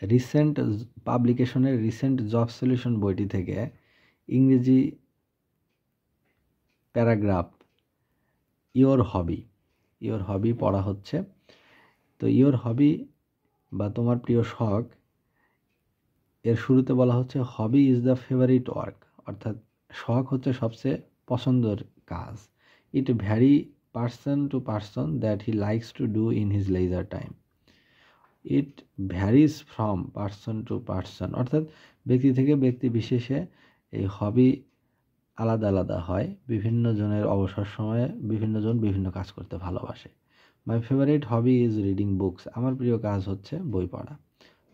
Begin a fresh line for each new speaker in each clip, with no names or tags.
Recent পাবলিকেশনের recent job solution বইটি থেকে ইংরেজি প্যারাগ্রাফ ইওর হবি পড়া হচ্ছে। তো ইওর হবি বা তোমার প্রিয় শখ, এর শুরুতে বলা হচ্ছে hobby is the favourite work, অর্থাৎ শখ হচ্ছে সবচেয়ে পছন্দের কাজ। It vary person to person that he likes to do in his leisure time. It varies from person to person, অর্থাৎ ব্যক্তি থেকে ব্যক্তি বিশেষে এই হবি আলাদা আলাদা হয়। বিভিন্ন জনের অবসর সময়ে বিভিন্ন জন বিভিন্ন কাজ করতে ভালোবাসে। My favourite hobby is reading books, আমার প্রিয় কাজ হচ্ছে বই পড়া।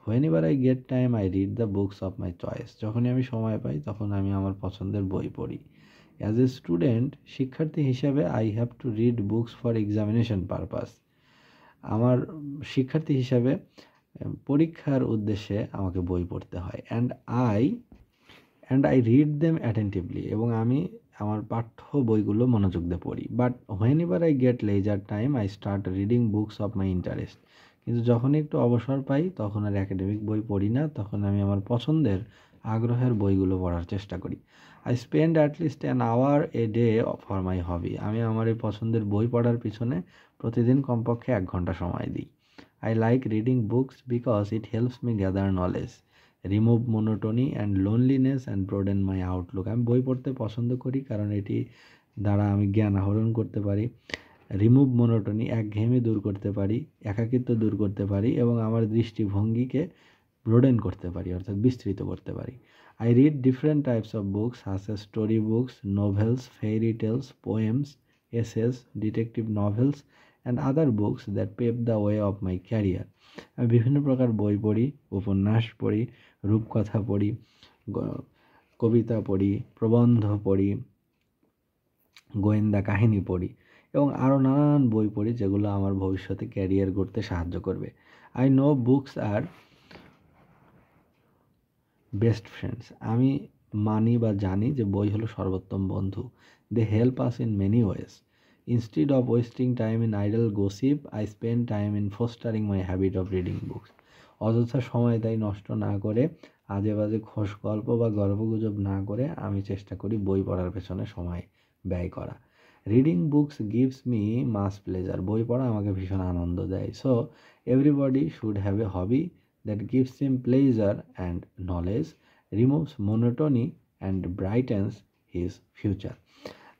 Whenever I get time I read the books of my choice, যখনই আমি সময় পাই তখন আমি আমার পছন্দের বই পড়ি। অ্যাজ এ স্টুডেন্ট, শিক্ষার্থী হিসাবে I have to read books for examination purpose, আমার শিক্ষার্থী হিসাবে পরীক্ষার উদ্দেশ্যে আমাকে বই পড়তে হয়। And I read them attentively, এবং আমি আমার পাঠ্য বইগুলো মনোযোগ দিয়ে পড়ি। But when ever I get leisure time I start reading books of my interest, কিন্তু যখনই একটু অবসর পাই তখন আর একাডেমিক বই পড়ি না, তখন আমি আমার পছন্দের আগ্রহের বইগুলো পড়ার চেষ্টা করি। I spend at least an hour a day for my hobby, আমি আমার এই পছন্দের বই পড়ার পিছনে প্রতিদিন কমপক্ষে 1 ঘন্টা সময় দিই। I like reading books because it helps me gather knowledge, remove monotony and loneliness and broaden my outlook. আমি বই পড়তে পছন্দ করি কারণ এটি দ্বারা আমি জ্ঞান আহরণ করতে পারি। রিমুভ মোনোটোনি, একঘেয়েমি দূর করতে পারি, একাকিত্ব দূর করতে পারি, এবং আমার দৃষ্টিভঙ্গিকে ব্রোডেন করতে পারি, অর্থাৎ বিস্তৃত করতে পারি। I read different types of books such as story books, novels, fairy tales, poems, essays, detective novels and other books that pave the way of my career. আমি বিভিন্ন প্রকার বই পড়ি, উপন্যাস পড়ি, রূপকথা পড়ি, কবিতা পড়ি, প্রবন্ধ পড়ি, গোয়েন্দা কাহিনী পড়ি, এবং আরও নানান বই পড়ি যেগুলো আমার ভবিষ্যতে ক্যারিয়ার গড়তে সাহায্য করবে। I know books are best friends, আমি মানি বা জানি যে বই হলো সর্বোত্তম বন্ধু। They help us in many ways. Instead of wasting time in idle gossip I spend time in fostering my habit of reading books. অযথা সময় তাই নষ্ট না করে, আজে বাজে খোশ গল্প বা গল্পগুজব না করে আমি চেষ্টা করি বই পড়ার পেছনে সময় ব্যয় করা। রিডিং বুকস গিভস মি মাস প্লেজার, বই পড়া আমাকে ভীষণ আনন্দ দেয়। So everybody should have a hobby that gives him pleasure and knowledge, removes monotony and brightens his future.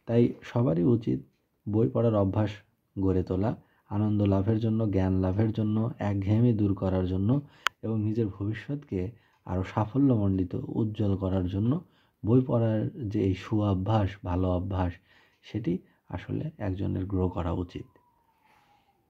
তাই সবারই উচিত বই পড়ার অভ্যাস গড়ে তোলা, আনন্দ লাভের জন্য, জ্ঞান লাভের জন্য, একঘেয়েমি দূর করার জন্য, এবং নিজের ভবিষ্যৎকে আরও সাফল্যমণ্ডিত উজ্জ্বল করার জন্য বই পড়ার যে এই সুঅভ্যাস, ভালো অভ্যাস, সেটি আসলে একজনের গ্রো করা উচিত।